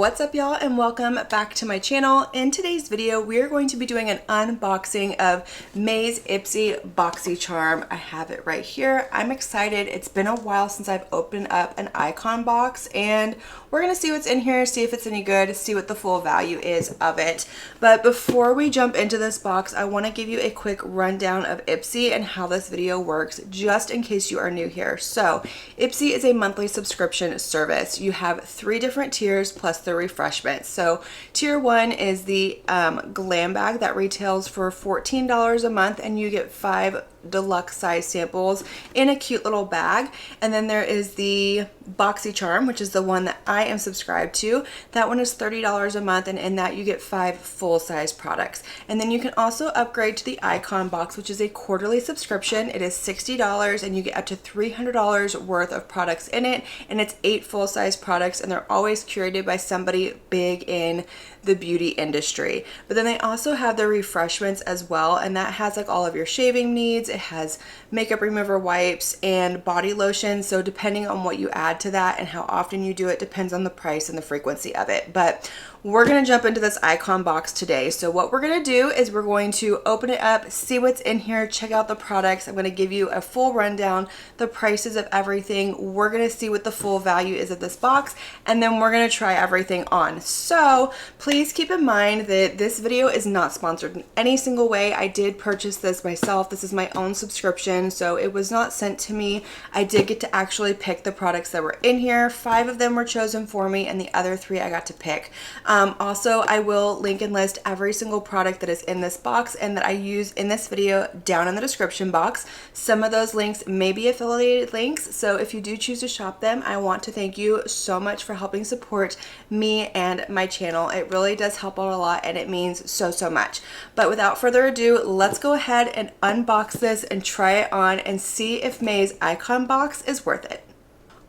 What's up, y'all, and welcome back to my channel. In today's video, we are going to be doing an unboxing of May's Ipsy Boxycharm. I have it right here. I'm excited. It's been a while since I've opened up an Iconbox, and we're gonna see what's in here, see if it's any good, see what the full value is of it. But before we jump into this box, I want to give you a quick rundown of Ipsy and how this video works, just in case you are new here. So Ipsy is a monthly subscription service. You have 3 different tiers plus the refreshments. So tier 1 is the Glambag that retails for $14 a month, and you get 5 deluxe size samples in a cute little bag. And then there is the Boxycharm, which is the one that I am subscribed to. That one is $30 a month, and in that you get 5 full-size products. And then you can also upgrade to the Iconbox, which is a quarterly subscription. It is $60 and you get up to $300 worth of products in it, and it's 8 full-size products, and they're always curated by somebody big in the beauty industry. But then they also have the refreshments as well, and that has like all of your shaving needs. It has makeup remover wipes and body lotion, so depending on what you add to that and how often you do it depends on the price and the frequency of it. But we're going to jump into this Iconbox today. So what we're going to do is we're going to open it up, see what's in here, check out the products. I'm going to give you a full rundown, the prices of everything. We're going to see what the full value is of this box, and then we're going to try everything on. So please keep in mind that this video is not sponsored in any single way. I did purchase this myself. This is my own subscription, so it was not sent to me. I did get to actually pick the products that were in here. 5 of them were chosen for me, and the other 3 I got to pick. Also, I will link and list every single product that is in this box and that I use in this video down in the description box. Some of those links may be affiliated links, so if you do choose to shop them, I want to thank you so much for helping support me and my channel. It really does help out a lot, and it means so much. But without further ado, let's go ahead and unbox this and try it on and see if May's Iconbox is worth it.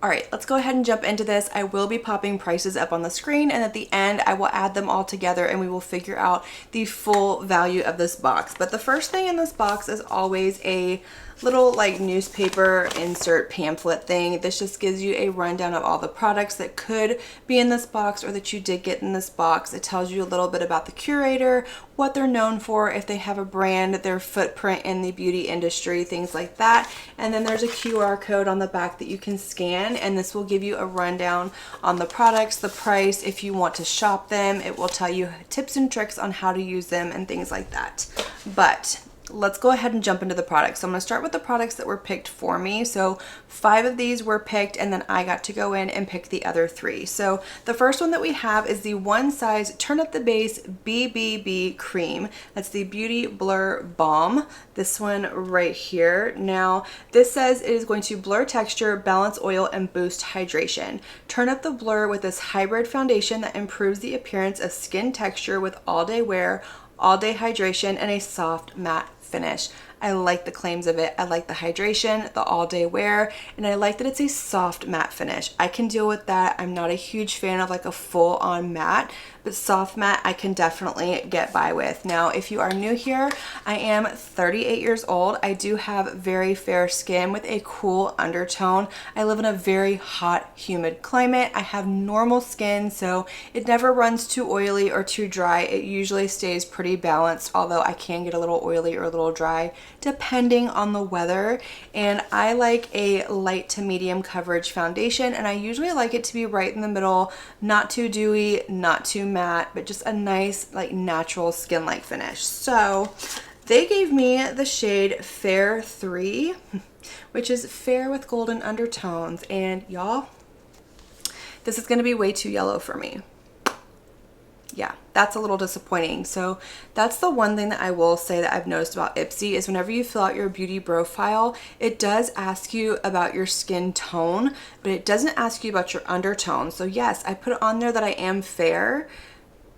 All right, let's go ahead and jump into this. I will be popping prices up on the screen, and at the end I will add them all together and we will figure out the full value of this box. But the first thing in this box is always a little like newspaper insert pamphlet thing. This just gives you a rundown of all the products that could be in this box or that you did get in this box. It tells you a little bit about the curator, what they're known for, if they have a brand, their footprint in the beauty industry, things like that. And then there's a QR code on the back that you can scan, and this will give you a rundown on the products, the price. If you want to shop them, it will tell you tips and tricks on how to use them and things like that. But let's go ahead and jump into the products. So I'm going to start with the products that were picked for me. So 5 of these were picked, and then I got to go in and pick the other 3. So the first one that we have is the One Size Turn Up the Base BBB Cream. That's the Beauty Blur Balm. This one right here. Now this says it is going to blur texture, balance oil, and boost hydration. Turn up the blur with this hybrid foundation that improves the appearance of skin texture with all-day wear, all-day hydration, and a soft matte finish. I like the claims of it. I like the hydration, the all-day wear, and I like that it's a soft matte finish. I can deal with that. I'm not a huge fan of like a full-on matte, but soft matte I can definitely get by with. Now, if you are new here, I am 38 years old. I do have very fair skin with a cool undertone. I live in a very hot, humid climate. I have normal skin, so it never runs too oily or too dry. It usually stays pretty balanced, although I can get a little oily or a little dry depending on the weather. And I like a light to medium coverage foundation, and I usually like it to be right in the middle, not too dewy, not too matte, but just a nice like natural skin-like finish. So they gave me the shade Fair 3, which is fair with golden undertones, and y'all, this is going to be way too yellow for me. Yeah, that's a little disappointing. So that's the one thing that I will say that I've noticed about Ipsy is whenever you fill out your beauty profile, it does ask you about your skin tone, but it doesn't ask you about your undertone. So yes, I put on there that I am fair,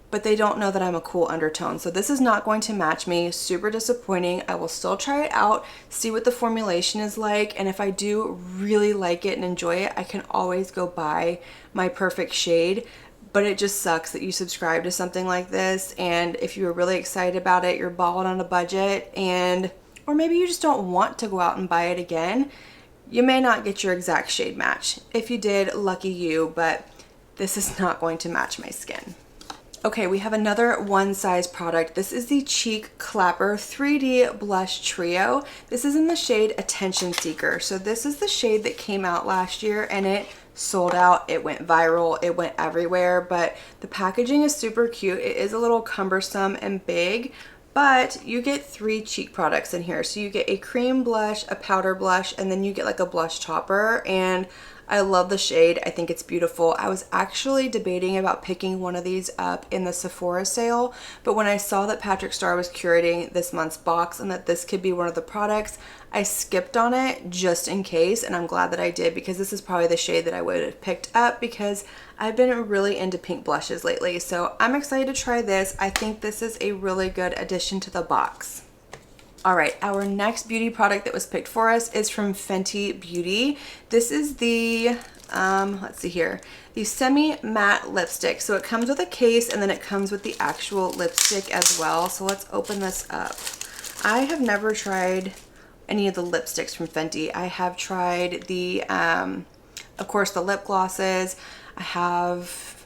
but they don't know that I'm a cool undertone. So this is not going to match me. Super disappointing. I will still try it out, see what the formulation is like, and if I do really like it and enjoy it, I can always go buy my perfect shade. But it just sucks that you subscribe to something like this, and if you were really excited about it, you're balling on a budget, and or maybe you just don't want to go out and buy it again, you may not get your exact shade match. If you did, lucky you, but this is not going to match my skin. Okay, we have another one size product. This is the Cheek Clapper 3D Blush Trio. This is in the shade Attention Seeker. So this is the shade that came out last year and it sold out. It went viral. It went everywhere, but the packaging is super cute. It is a little cumbersome and big, but you get 3 cheek products in here. So you get a cream blush, a powder blush, and then you get like a blush topper. And I love the shade. I think it's beautiful. I was actually debating about picking one of these up in the Sephora sale, but when I saw that Patrick Starr was curating this month's box and that this could be one of the products, I skipped on it just in case, and I'm glad that I did because this is probably the shade that I would have picked up because I've been really into pink blushes lately. So I'm excited to try this. I think this is a really good addition to the box. All right, our next beauty product that was picked for us is from Fenty Beauty. This is the, let's see here, the semi-matte lipstick. So it comes with a case and then it comes with the actual lipstick as well. So let's open this up. I have never tried any of the lipsticks from Fenty. I have tried the, of course, the lip glosses. I have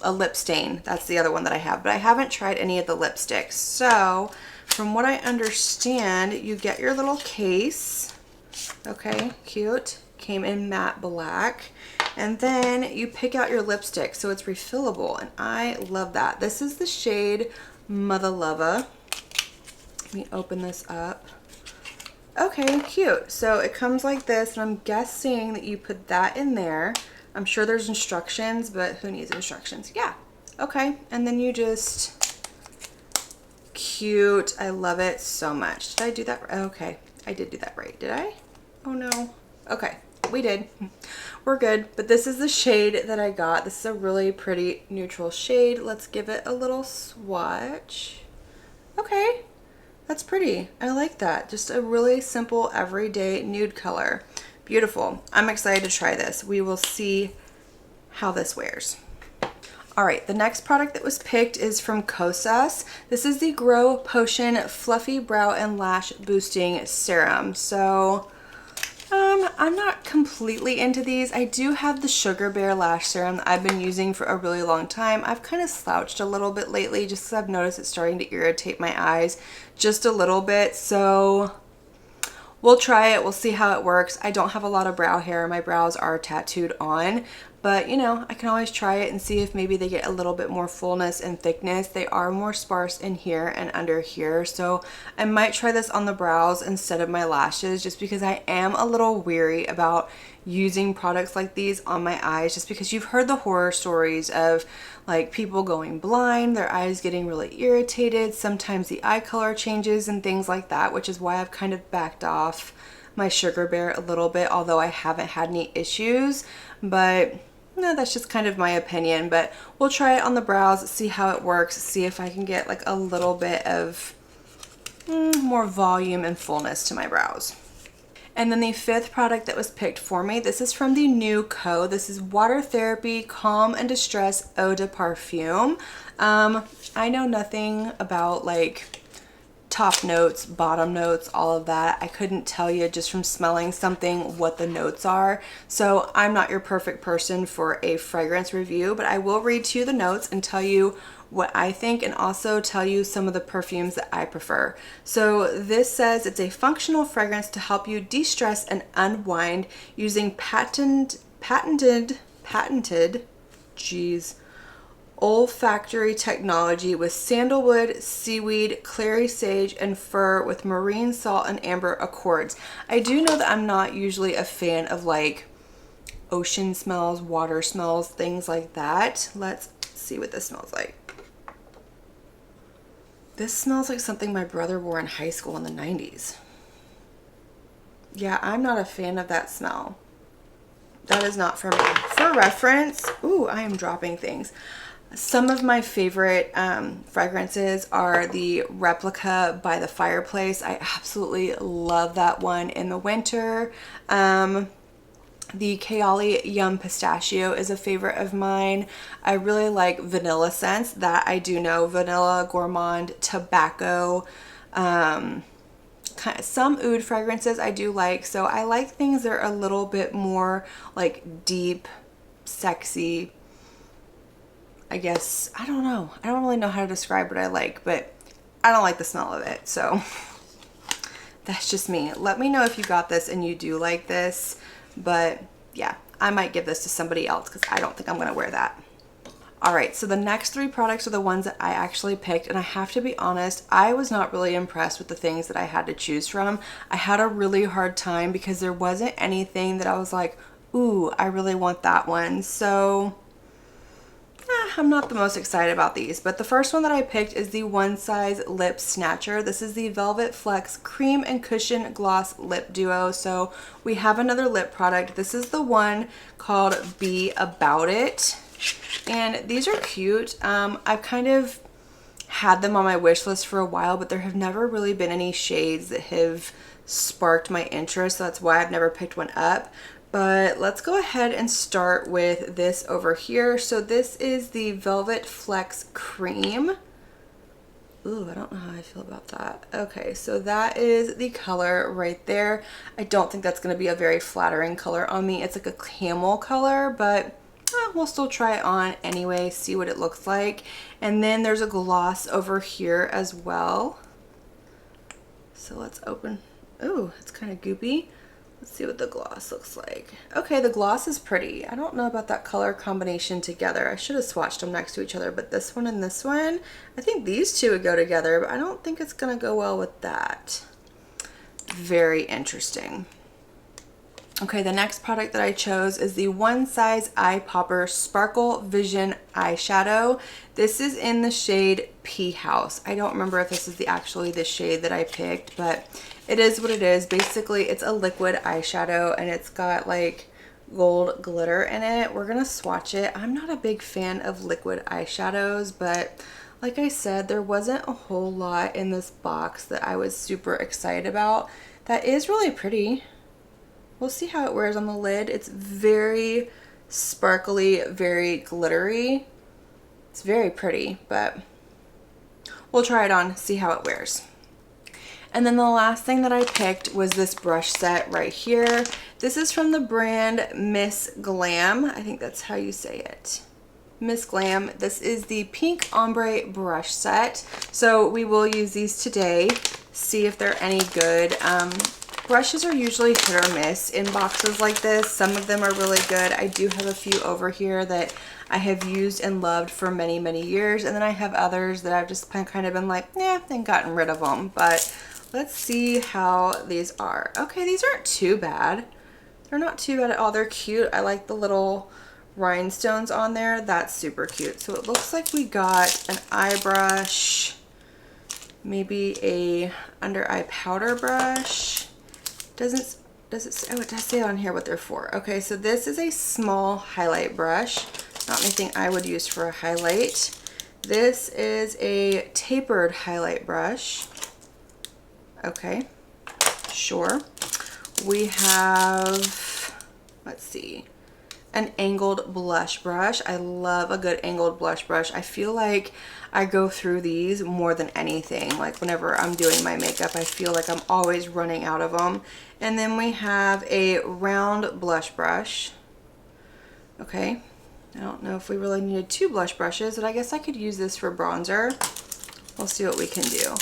a lip stain. That's the other one that I have, but I haven't tried any of the lipsticks. So from what I understand, you get your little case. Okay, cute. Came in matte black. And then you pick out your lipstick, so it's refillable, and I love that. This is the shade Mother Lover. Let me open this up. Okay, cute. So it comes like this, and I'm guessing that you put that in there. I'm sure there's instructions, but who needs instructions? Yeah. Okay, and then you just... Cute. I love it so much. Did I do that? Okay, I did do that right. Did I? Oh no. Okay, we did. We're good. But this is the shade that I got. This is a really pretty neutral shade. Let's give it a little swatch. Okay, that's pretty. I like that. Just a really simple everyday nude color. Beautiful. I'm excited to try this. We will see how this wears. All right, the next product that was picked is from Xoxo. This is the Grow Potion Fluffy Brow and Lash Boosting Serum. So I'm not completely into these. I do have the Sugar Bear Lash Serum that I've been using for a really long time. I've kind of slouched a little bit lately just because I've noticed it's starting to irritate my eyes just a little bit. So we'll try it. We'll see how it works. I don't have a lot of brow hair. My brows are tattooed on, but you know, I can always try it and see if maybe they get a little bit more fullness and thickness. They are more sparse in here and under here, so I might try this on the brows instead of my lashes just because I am a little weary about using products like these on my eyes, just because you've heard the horror stories of like people going blind, their eyes getting really irritated, sometimes the eye color changes and things like that, which is why I've kind of backed off my Sugar Bear a little bit, although I haven't had any issues. But no, that's just kind of my opinion. But we'll try it on the brows, see how it works, see if I can get like a little bit of more volume and fullness to my brows. And then the fifth product that was picked for me, this is from the new Co. This is Water Therapy Calm and Distress Eau de Parfum. I know nothing about like top notes, bottom notes, all of that. I couldn't tell you just from smelling something what the notes are. So I'm not your perfect person for a fragrance review, but I will read to you the notes and tell you what I think and also tell you some of the perfumes that I prefer. So this says it's a functional fragrance to help you de-stress and unwind using patented olfactory technology with sandalwood, seaweed, clary sage, and fir with marine salt and amber accords. I do know that I'm not usually a fan of like ocean smells, water smells, things like that. Let's see what this smells like. This smells like something my brother wore in high school in the 90s. Yeah, I'm not a fan of that smell. That is not for me. For reference, ooh, I am dropping things. Some of my favorite fragrances are the Replica by the Fireplace. I absolutely love that one in the winter. The Kayali Yum Pistachio is a favorite of mine. I really like vanilla scents. That I do know. Vanilla, gourmand, tobacco, some oud fragrances I do like. So I like things that are a little bit more like deep, sexy, I guess, I don't know. I don't really know how to describe what I like, but I don't like the smell of it. So that's just me. Let me know if you got this and you do like this. But yeah, I might give this to somebody else because I don't think I'm going to wear that. All right, so the next 3 products are the ones that I actually picked, and I have to be honest, I was not really impressed with the things that I had to choose from. I had a really hard time because there wasn't anything that I was like, ooh, I really want that one. So I'm not the most excited about these, but the first one that I picked is the One Size Lip Snatcher. This is the Velvet Flex Cream and Cushion Gloss Lip Duo. So we have another lip product. This is the one called Be About It. And these are cute. I've kind of had them on my wish list for a while, but there have never really been any shades that have sparked my interest. So that's why I've never picked one up. But let's go ahead and start with this over here. So this is the Velvet Flex Cream. Ooh, I don't know how I feel about that. Okay, so that is the color right there. I don't think that's going to be a very flattering color on me. It's like a camel color, but we'll still try it on anyway, see what it looks like. And then there's a gloss over here as well. So let's open. Ooh, it's kind of goopy. Let's see what the gloss looks like. Okay, the gloss is pretty. I don't know about that color combination together. I should have swatched them next to each other, but this one and this one, I think these two would go together, but I don't think it's gonna go well with that. Very interesting. Okay, the next product that I chose is the One Size Eye Popper Sparkle Vision Eyeshadow. This is in the shade Pea House. I don't remember if this is actually the shade that I picked, but it is what it is. Basically, it's a liquid eyeshadow and it's got like gold glitter in it. We're gonna swatch it. I'm not a big fan of liquid eyeshadows, but like I said, there wasn't a whole lot in this box that I was super excited about. That is really pretty. We'll see how it wears on the lid. It's very sparkly, very glittery. It's very pretty, but we'll try it on, see how it wears. And then the last thing that I picked was this brush set right here. This is from the brand Miss Glam. I think that's how you say it. Miss Glam. This is the pink ombre brush set. So we will use these today, see if they're any good. Brushes are usually hit or miss in boxes like this. Some of them are really good. I do have a few over here that I have used and loved for many, many years. And then I have others that I've just kind of been like, yeah, and gotten rid of them. But let's see how these are. Okay, these aren't too bad. They're not too bad at all. They're cute. I like the little rhinestones on there. That's super cute. So it looks like we got an eye brush, maybe a under eye powder brush. Does it say, oh, it does say on here what they're for. Okay, so this is a small highlight brush. Not anything I would use for a highlight. This is a tapered highlight brush. Okay, sure. We have, let's see, an angled blush brush. I love a good angled blush brush. I feel like I go through these more than anything. Like whenever I'm doing my makeup, I feel like I'm always running out of them. And then we have a round blush brush. Okay, I don't know if we really needed 2 blush brushes, but I guess I could use this for bronzer. We'll see what we can do.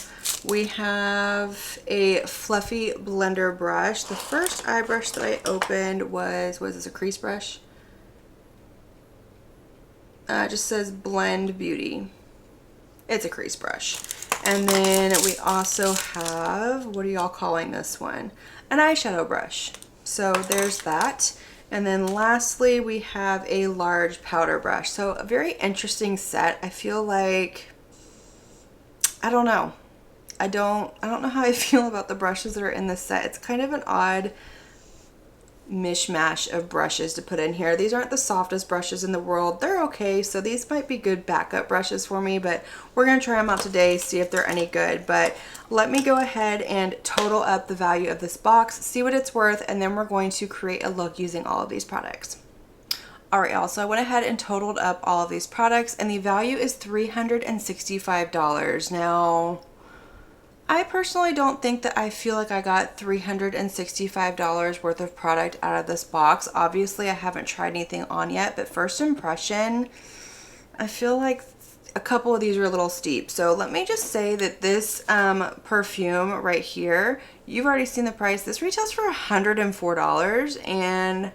We have a fluffy blender brush. The first eye brush that I opened was this a crease brush? It just says Blend Beauty. It's a crease brush. And then we also have, what are y'all calling this one? An eyeshadow brush. So there's that. And then lastly, we have a large powder brush. So a very interesting set. I feel like, I don't know. I don't know how I feel about the brushes that are in this set. It's kind of an odd mishmash of brushes to put in here. These aren't the softest brushes in the world. They're okay, so these might be good backup brushes for me, but we're gonna try them out today, see if they're any good. But let me go ahead and total up the value of this box, see what it's worth, and then we're going to create a look using all of these products. All right, y'all, so I went ahead and totaled up all of these products, and the value is $365. Now, I personally don't think that I feel like I got $365 worth of product out of this box. Obviously, I haven't tried anything on yet, but first impression, I feel like a couple of these are a little steep. So let me just say that this perfume right here, you've already seen the price. This retails for $104, and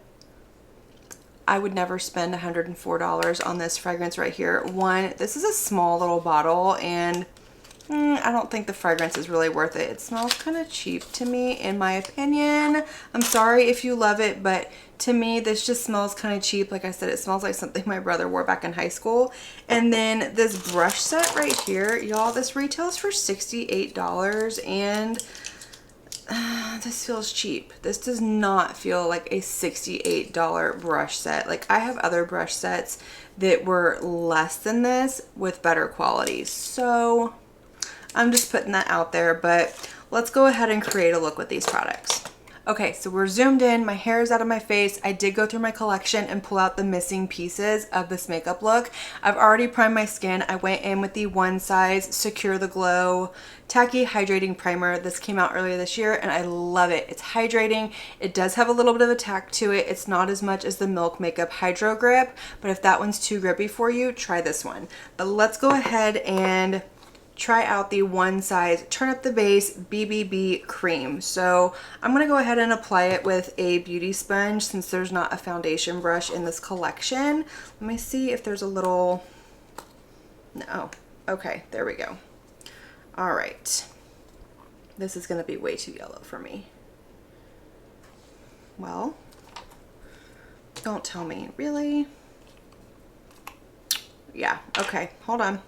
I would never spend $104 on this fragrance right here. One, this is a small little bottle, and I don't think the fragrance is really worth it. It smells kind of cheap to me, in my opinion. I'm sorry if you love it, but to me, this just smells kind of cheap. Like I said, it smells like something my brother wore back in high school. And then this brush set right here, y'all, this retails for $68, and this feels cheap. This does not feel like a $68 brush set. Like, I have other brush sets that were less than this with better quality. So I'm just putting that out there, but let's go ahead and create a look with these products. Okay, so we're zoomed in, my hair is out of my face. I did go through my collection and pull out the missing pieces of this makeup look. I've already primed my skin. I went in with the One Size Secure the Glow Tacky Hydrating Primer. This came out earlier this year, and I love it. It's hydrating. It does have a little bit of a tack to it. It's not as much as the Milk Makeup Hydro Grip, but if that one's too grippy for you, try this one. But let's go ahead and try out the One Size Turn Up the Base BBB Cream. So I'm going to go ahead and apply it with a beauty sponge since there's not a foundation brush in this collection. Let me see if there's a little... No. Okay, there we go. All right. This is going to be way too yellow for me. Well, don't tell me. Really? Yeah, okay. Hold on.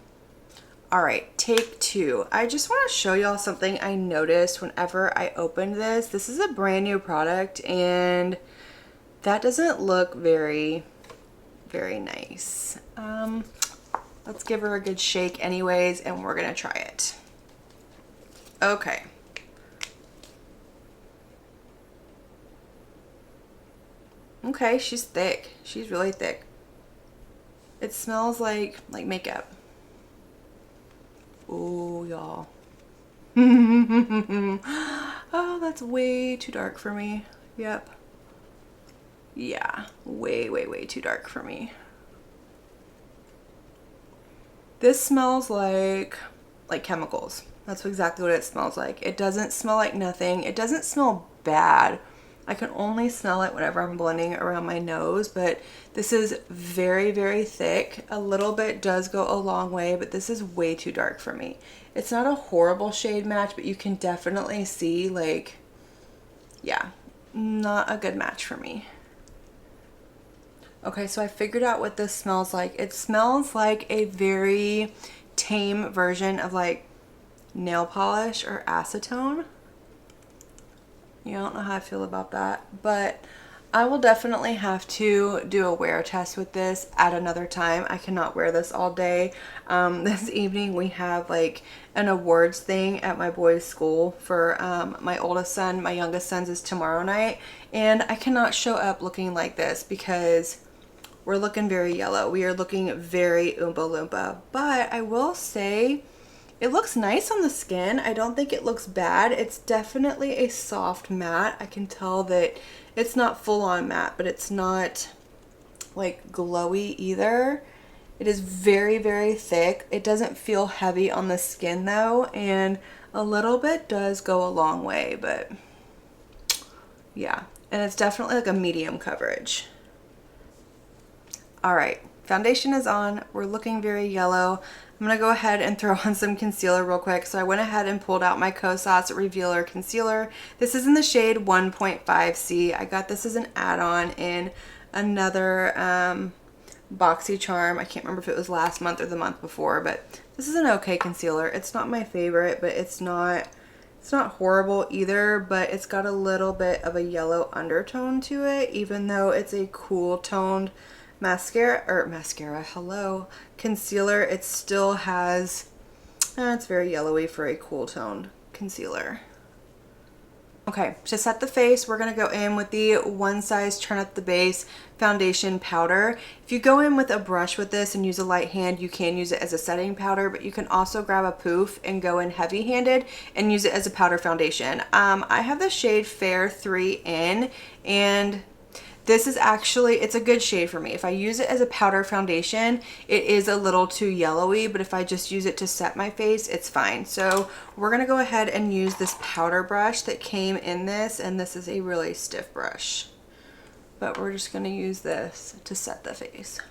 All right, take two. I just want to show y'all something I noticed whenever I opened this. This is a brand new product, and that doesn't look very, very nice. Let's give her a good shake anyways, and we're gonna try it. Okay. Okay, she's thick. She's really thick. It smells like makeup. Oh, y'all. Oh, that's way too dark for me. Yep. Yeah, way, way, way too dark for me. This smells like chemicals. That's exactly what it smells like. It doesn't smell like nothing. It doesn't smell bad. I can only smell it whenever I'm blending around my nose, but this is very, very thick. A little bit does go a long way, but this is way too dark for me. It's not a horrible shade match, but you can definitely see, like, yeah, not a good match for me. Okay, so I figured out what this smells like. It smells like a very tame version of like nail polish or acetone. Yeah, I don't know how I feel about that, but I will definitely have to do a wear test with this at another time. I cannot wear this all day. This evening we have like an awards thing at my boys' school for my oldest son. My youngest son's is tomorrow night, and I cannot show up looking like this because we're looking very yellow. We are looking very Oompa Loompa, but I will say it looks nice on the skin. I don't think it looks bad. It's definitely a soft matte. I can tell that it's not full on matte, but it's not like glowy either. It is very, very thick. It doesn't feel heavy on the skin though, and a little bit does go a long way, but yeah. And it's definitely like a medium coverage. All right, foundation is on. We're looking very yellow. I'm gonna go ahead and throw on some concealer real quick. So I went ahead and pulled out my Kosas Revealer Concealer. This is in the shade 1.5C. I got this as an add-on in another Boxycharm. I can't remember if it was last month or the month before, but this is an okay concealer. It's not my favorite, but it's not horrible either, but it's got a little bit of a yellow undertone to it, even though it's a cool toned concealer. It still has, it's very yellowy for a cool toned concealer. Okay, to set the face, we're gonna go in with the One Size Turn Up the Base Foundation Powder. If you go in with a brush with this and use a light hand, you can use it as a setting powder, but you can also grab a poof and go in heavy-handed and use it as a powder foundation. I have the shade Fair 3 in, and This is actually, it's a good shade for me. If I use it as a powder foundation, it is a little too yellowy, but if I just use it to set my face, it's fine. So we're gonna go ahead and use this powder brush that came in this, and this is a really stiff brush. But we're just gonna use this to set the face.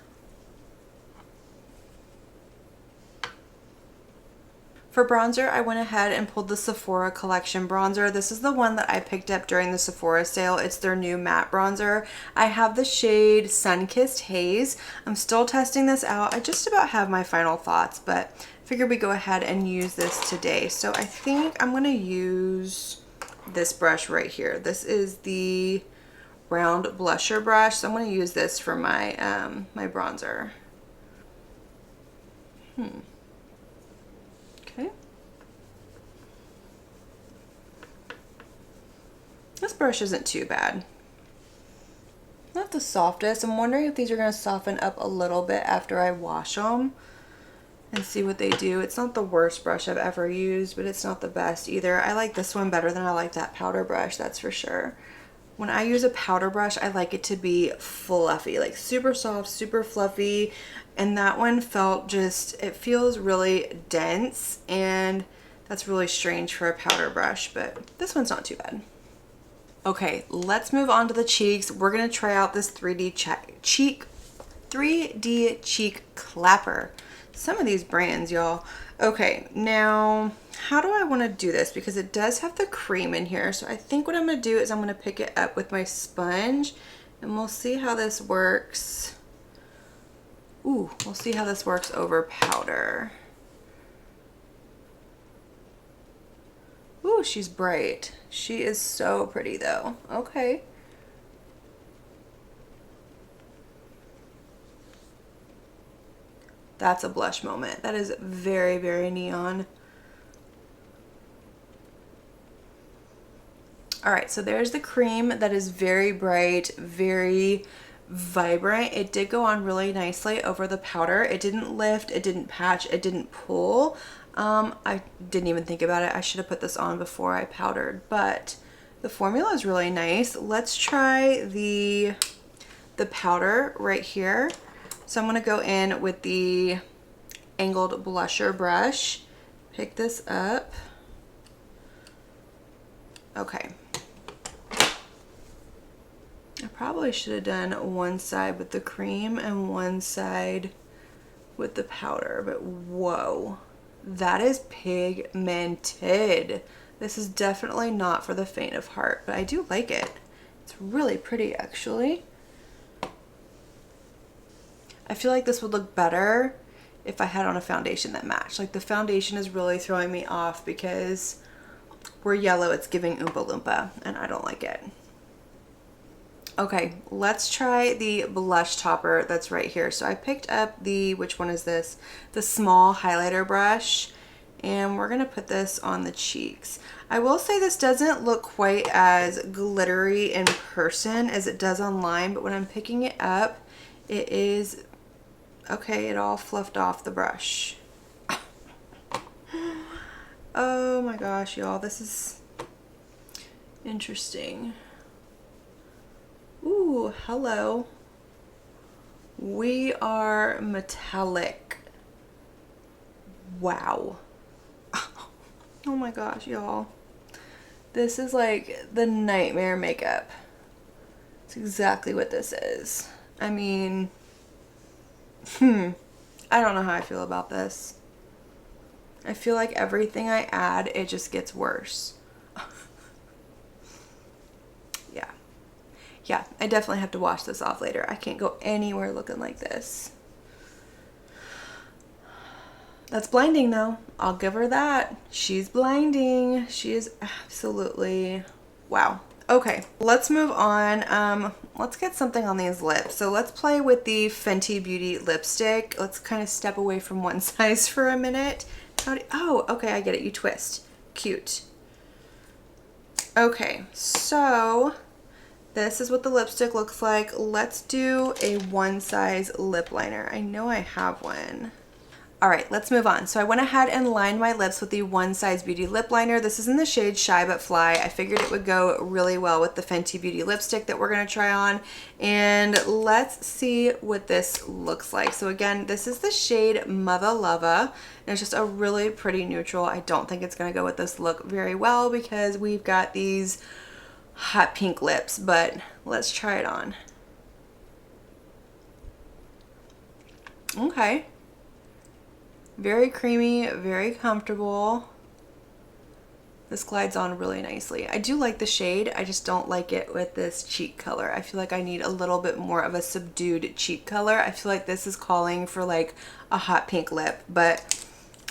For bronzer, I went ahead and pulled the Sephora Collection bronzer. This is the one that I picked up during the Sephora sale. It's their new matte bronzer. I have the shade Sunkissed Haze. I'm still testing this out. I just about have my final thoughts, but figured we go ahead and use this today. So I think I'm gonna use this brush right here. This is the round blusher brush. So I'm gonna use this for my, my bronzer. Okay. This brush isn't too bad. Not the softest. I'm wondering if these are going to soften up a little bit after I wash them and see what they do. It's not the worst brush I've ever used, but it's not the best either. I like this one better than I like that powder brush, that's for sure. When I use a powder brush, I like it to be fluffy, like super soft, super fluffy. And that one felt just, it feels really dense, and that's really strange for a powder brush, but this one's not too bad. Okay, let's move on to the cheeks. We're gonna try out this 3D cheek clapper. Some of these brands, y'all. Okay, now how do I want to do this? Because it does have the cream in here. So I think what I'm going to do is I'm going to pick it up with my sponge, and we'll see how this works. Ooh, we'll see how this works over powder. Ooh, she's bright. She is so pretty though. Okay. That's a blush moment. That is very, very neon. All right, so there's the cream that is very bright, very vibrant. It did go on really nicely over the powder. It didn't lift, it didn't patch, it didn't pull. I didn't even think about it. I should have put this on before I powdered, but the formula is really nice. Let's try the powder right here. So I'm gonna go in with the angled blusher brush, pick this up. Okay. I probably should have done one side with the cream and one side with the powder, but whoa, that is pigmented. This is definitely not for the faint of heart, but I do like it. It's really pretty, actually. I feel like this would look better if I had on a foundation that matched. Like, the foundation is really throwing me off because we're yellow, it's giving Oompa Loompa, and I don't like it. Okay, let's try the blush topper that's right here. So I picked up the, which one is this? The small highlighter brush, and we're gonna put this on the cheeks. I will say this doesn't look quite as glittery in person as it does online, but when I'm picking it up, it is, okay, it all fluffed off the brush. Oh my gosh, y'all, this is interesting. Ooh, hello. We are metallic. Wow. Oh my gosh, y'all. This is like the nightmare makeup. It's exactly what this is. I mean, I don't know how I feel about this. I feel like everything I add, it just gets worse. Yeah, I definitely have to wash this off later. I can't go anywhere looking like this. That's blinding though. I'll give her that. She's blinding. She is absolutely, wow. Okay, let's move on. Let's get something on these lips. So let's play with the Fenty Beauty lipstick. Let's kind of step away from one size for a minute. Oh, okay, I get it. You twist. Cute. Okay, so this is what the lipstick looks like. Let's do a one size lip liner. I know I have one. All right, let's move on. So I went ahead and lined my lips with the One Size Beauty lip liner. This is in the shade Shy But Fly. I figured it would go really well with the Fenty Beauty lipstick that we're gonna try on. And let's see what this looks like. So again, this is the shade Mother Lover. And it's just a really pretty neutral. I don't think it's gonna go with this look very well because we've got these hot pink lips, but let's try it on. Okay. Very creamy, very comfortable. This glides on really nicely. I do like the shade, I just don't like it with this cheek color. I feel like I need a little bit more of a subdued cheek color. I feel like this is calling for like a hot pink lip, but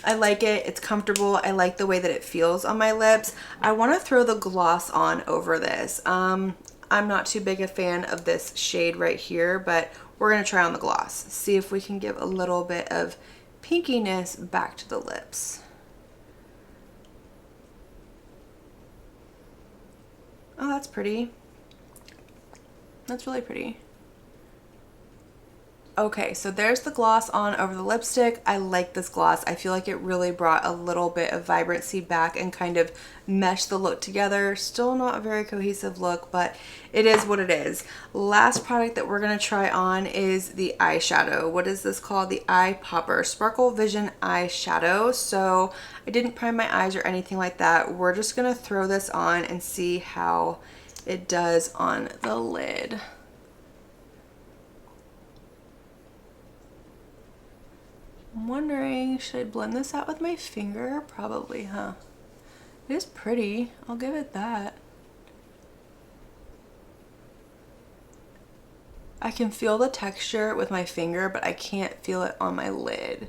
I like it. It's comfortable. I like the way that it feels on my lips. I want to throw the gloss on over this. I'm not too big a fan of this shade right here, but we're going to try on the gloss. See if we can give a little bit of pinkiness back to the lips. Oh, that's pretty. That's really pretty. Okay, so there's the gloss on over the lipstick. I like this gloss. I feel like it really brought a little bit of vibrancy back and kind of meshed the look together. Still not a very cohesive look, but it is what it is. Last product that we're gonna try on is the eyeshadow. What is this called? The Eye Popper Sparkle Vision Eyeshadow. So I didn't prime my eyes or anything like that. We're just gonna throw this on and see how it does on the lid. I'm wondering, should I blend this out with my finger? Probably, huh? It is pretty. I'll give it that. I can feel the texture with my finger, but I can't feel it on my lid.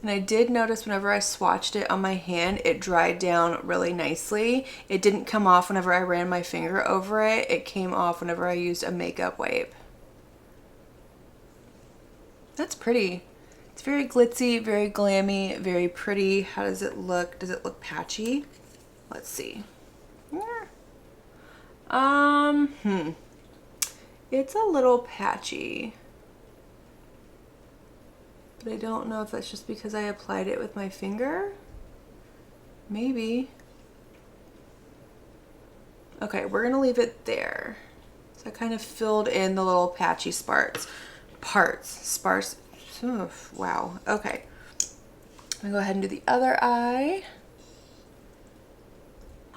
And I did notice whenever I swatched it on my hand, it dried down really nicely. It didn't come off whenever I ran my finger over it. It came off whenever I used a makeup wipe. That's pretty. It's very glitzy, very glammy, very pretty. How does it look? Does it look patchy? Let's see. It's a little patchy. But I don't know if that's just because I applied it with my finger. Maybe. Okay, we're gonna leave it there. So I kind of filled in the little patchy sparse. Oof, wow. Okay. I'm gonna go ahead and do the other eye.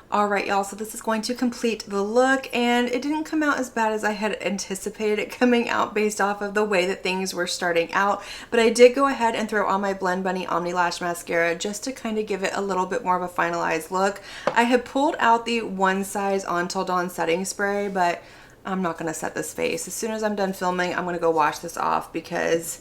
All right, y'all, so this is going to complete the look, and it didn't come out as bad as I had anticipated it coming out based off of the way that things were starting out, but I did go ahead and throw on my Blend Bunny Omni Lash Mascara just to kind of give it a little bit more of a finalized look. I had pulled out the One Size On Till Dawn setting spray, but I'm not gonna set this face. As soon as I'm done filming, I'm gonna go wash this off because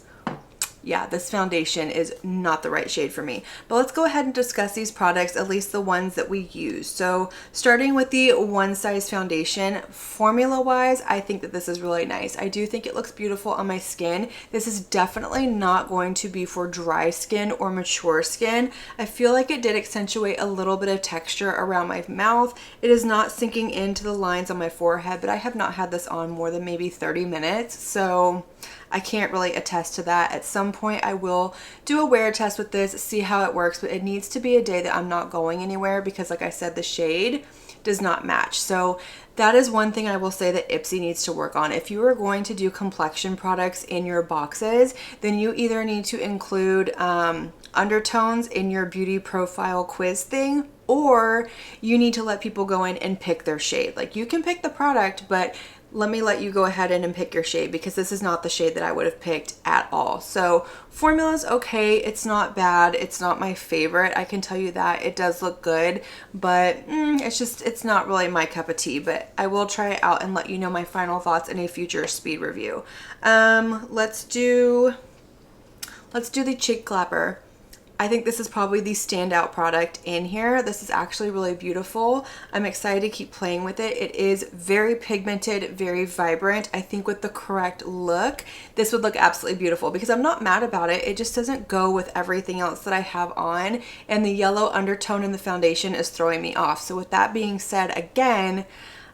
yeah, this foundation is not the right shade for me. But let's go ahead and discuss these products, at least the ones that we use. So starting with the One Size foundation, formula wise, I think that this is really nice. I do think it looks beautiful on my skin. This is definitely not going to be for dry skin or mature skin. I feel like it did accentuate a little bit of texture around my mouth. It is not sinking into the lines on my forehead, but I have not had this on more than maybe 30 minutes. So I can't really attest to that. At some point I will do a wear test with this, see how it works, but it needs to be a day that I'm not going anywhere because like I said, the shade does not match. So that is one thing I will say that Ipsy needs to work on. If you are going to do complexion products in your boxes, then you either need to include undertones in your beauty profile quiz thing, or you need to let people go in and pick their shade. Like you can pick the product, but let me let you go ahead and pick your shade because this is not the shade that I would have picked at all. So formula's okay, it's not bad, it's not my favorite, I can tell you that. It does look good, but it's not really my cup of tea, but I will try it out and let you know my final thoughts in a future speed review. Let's do the cheek clapper. I think this is probably the standout product in here. This is actually really beautiful. I'm excited to keep playing with it. It is very pigmented, very vibrant. I think with the correct look, this would look absolutely beautiful because I'm not mad about it. It just doesn't go with everything else that I have on, and the yellow undertone in the foundation is throwing me off. So with that being said, again,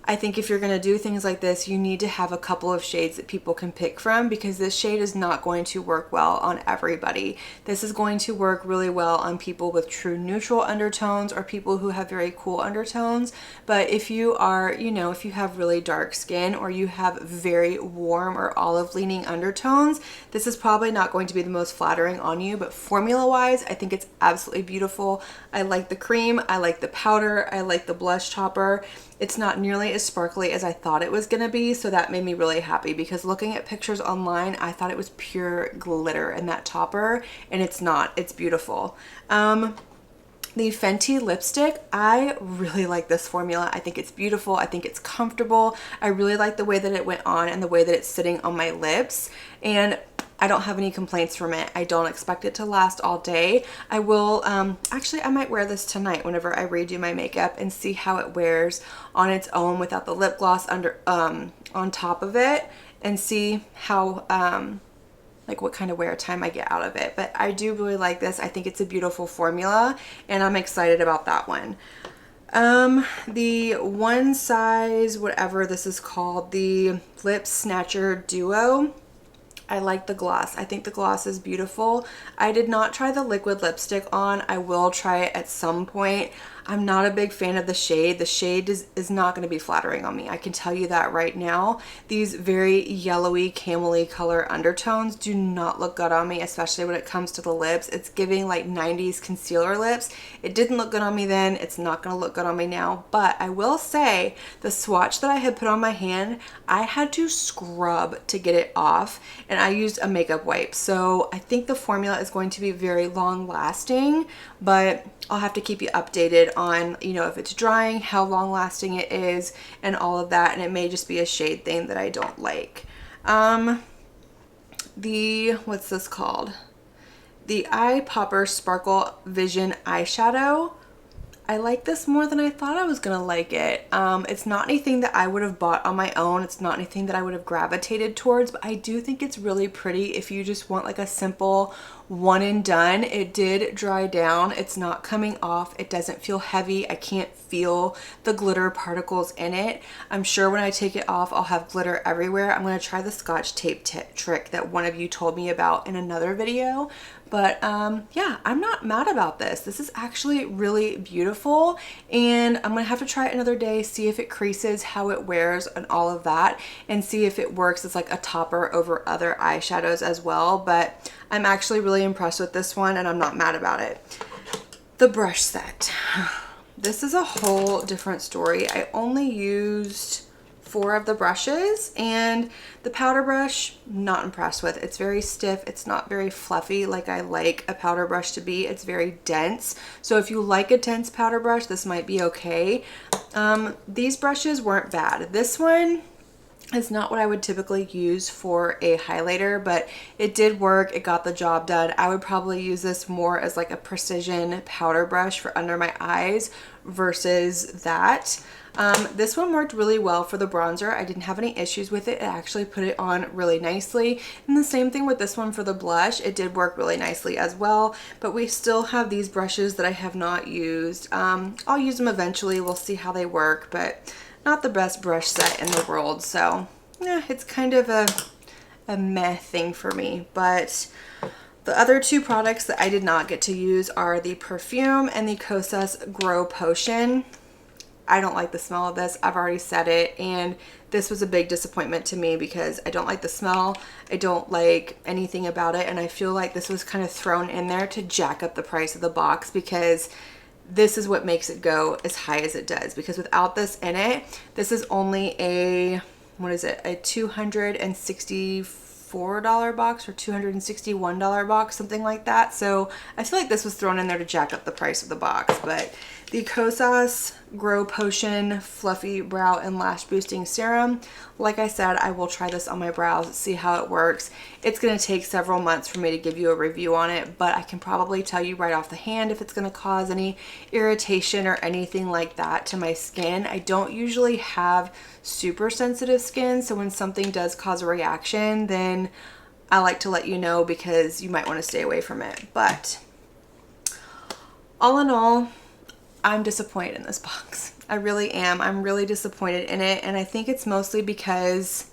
I think if you're going to do things like this, you need to have a couple of shades that people can pick from, because this shade is not going to work well on everybody. This is going to work really well on people with true neutral undertones or people who have very cool undertones. But if you are, you know, if you have really dark skin or you have very warm or olive leaning undertones, this is probably not going to be the most flattering on you. But formula wise, I think it's absolutely beautiful. I like the cream, I like the powder, I like the blush topper. It's not nearly as sparkly as I thought it was gonna be, so that made me really happy, because looking at pictures online, I thought it was pure glitter in that topper, and it's not. It's beautiful. The Fenty lipstick, I really like this formula. I think it's beautiful. I think it's comfortable. I really like the way that it went on and the way that it's sitting on my lips, and I don't have any complaints from it. I don't expect it to last all day. I will, actually, I might wear this tonight whenever I redo my makeup and see how it wears on its own without the lip gloss under, on top of it, and see how, like what kind of wear time I get out of it. But I do really like this. I think it's a beautiful formula, and I'm excited about that one. The One Size, whatever this is called, the Lip Snatcher Duo. I like the gloss. I think the gloss is beautiful. I did not try the liquid lipstick on. I will try it at some point. I'm not a big fan of the shade. The shade is not going to be flattering on me. I can tell you that right now. These very yellowy, camel-y color undertones do not look good on me, especially when it comes to the lips. It's giving like 90s concealer lips. It didn't look good on me then. It's not going to look good on me now. But I will say the swatch that I had put on my hand, I had to scrub to get it off, and I used a makeup wipe. So I think the formula is going to be very long lasting, but I'll have to keep you updated on, you know, if it's drying, how long lasting it is, and all of that. And it may just be a shade thing that I don't like. What's this called? The Eye Popper Sparkle Vision Eyeshadow. I like this more than I thought I was gonna like it. It's not anything that I would have bought on my own. It's not anything that I would have gravitated towards, but I do think it's really pretty if you just want like a simple one and done. It did dry down. It's not coming off. It doesn't feel heavy. I can't feel the glitter particles in it. I'm sure when I take it off, I'll have glitter everywhere. I'm gonna try the Scotch tape trick that one of you told me about in another video. But yeah, I'm not mad about this. This is actually really beautiful, and I'm gonna have to try it another day, see if it creases, how it wears, and all of that, and see if it works as like a topper over other eyeshadows as well. But I'm actually really impressed with this one, and I'm not mad about it. The brush set. This is a whole different story. I only used 4 of the brushes, and the powder brush, not impressed with. It's very stiff. It's not very fluffy like I like a powder brush to be. It's very dense. So if you like a dense powder brush, this might be okay. These brushes weren't bad. This one is not what I would typically use for a highlighter, but it did work. It got the job done. I would probably use this more as like a precision powder brush for under my eyes versus that. This one worked really well for the bronzer. I didn't have any issues with it. It actually put it on really nicely. And the same thing with this one for the blush. It did work really nicely as well, but we still have these brushes that I have not used. I'll use them eventually. We'll see how they work, but not the best brush set in the world. So yeah, it's kind of a meh thing for me. But the other 2 products that I did not get to use are the perfume and the Kosas Grow Potion. I don't like the smell of this. I've already said it, and this was a big disappointment to me because I don't like the smell. I don't like anything about it, and I feel like this was kind of thrown in there to jack up the price of the box, because this is what makes it go as high as it does. Because without this in it, this is only a, what is it, a $264 box or $261 box, something like that. So I feel like this was thrown in there to jack up the price of the box. But the Kosas Grow Potion Fluffy Brow and Lash Boosting Serum, like I said, I will try this on my brows, see how it works. It's going to take several months for me to give you a review on it, but I can probably tell you right off the hand if it's going to cause any irritation or anything like that to my skin. I don't usually have super sensitive skin, so when something does cause a reaction, then I like to let you know, because you might want to stay away from it. But all in all, I'm disappointed in this box. I really am. I'm really disappointed in it, and I think it's mostly because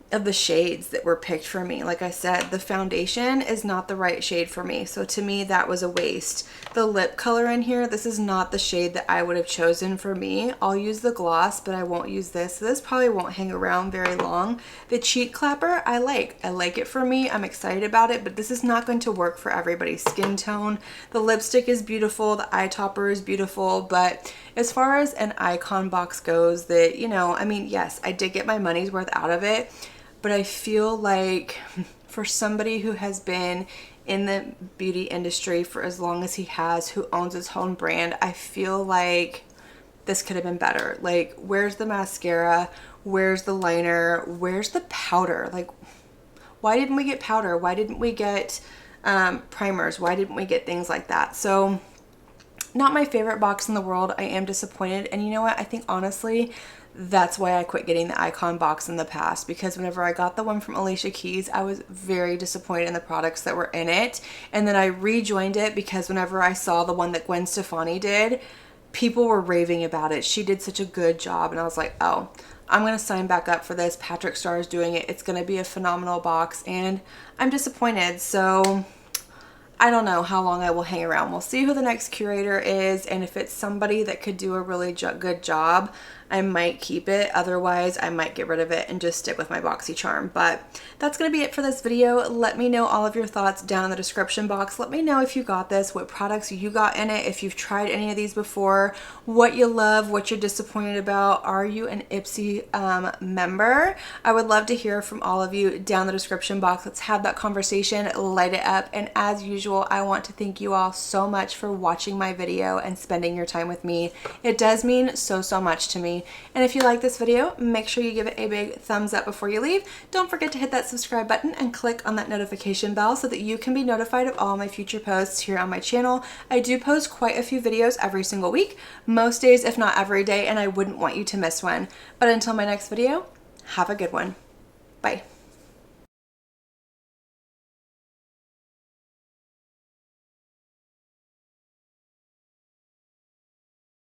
of the shades that were picked for me. Like I said, the foundation is not the right shade for me, so to me that was a waste. The lip color in here, this is not the shade that I would have chosen for me. I'll use the gloss, but I won't use this. So this probably won't hang around very long. The cheek clapper, I like it for me. I'm excited about it, but this is not going to work for everybody's skin tone. The lipstick is beautiful, the eye topper is beautiful, but as far as an Iconbox goes, that, you know, I mean, yes, I did get my money's worth out of it, but I feel like for somebody who has been in the beauty industry for as long as he has, who owns his own brand, I feel like this could have been better. Like, where's the mascara? Where's the liner? Where's the powder? Like, why didn't we get powder? Why didn't we get primers? Why didn't we get things like that? So, not my favorite box in the world. I am disappointed. And you know what? I think honestly, that's why I quit getting the Iconbox in the past, because whenever I got the one from Alicia Keys, I was very disappointed in the products that were in it. And then I rejoined it because whenever I saw the one that Gwen Stefani did, people were raving about it. She did such a good job, and I was like, oh, I'm going to sign back up for this. Patrick Starr is doing it. It's going to be a phenomenal box, and I'm disappointed. So I don't know how long I will hang around. We'll see who the next curator is, and if it's somebody that could do a really good job, I might keep it. Otherwise, I might get rid of it and just stick with my Boxycharm. But that's going to be it for this video. Let me know all of your thoughts down in the description box. Let me know if you got this, what products you got in it, if you've tried any of these before, what you love, what you're disappointed about. Are you an Ipsy member? I would love to hear from all of you down in the description box. Let's have that conversation, light it up. And as usual, I want to thank you all so much for watching my video and spending your time with me. It does mean so much to me. And if you like this video, make sure you give it a big thumbs up before you leave. Don't forget to hit that subscribe button and click on that notification bell so that you can be notified of all my future posts here on my channel. I do post quite a few videos every single week, most days if not every day, and I wouldn't want you to miss one. But until my next video, have a good one. Bye.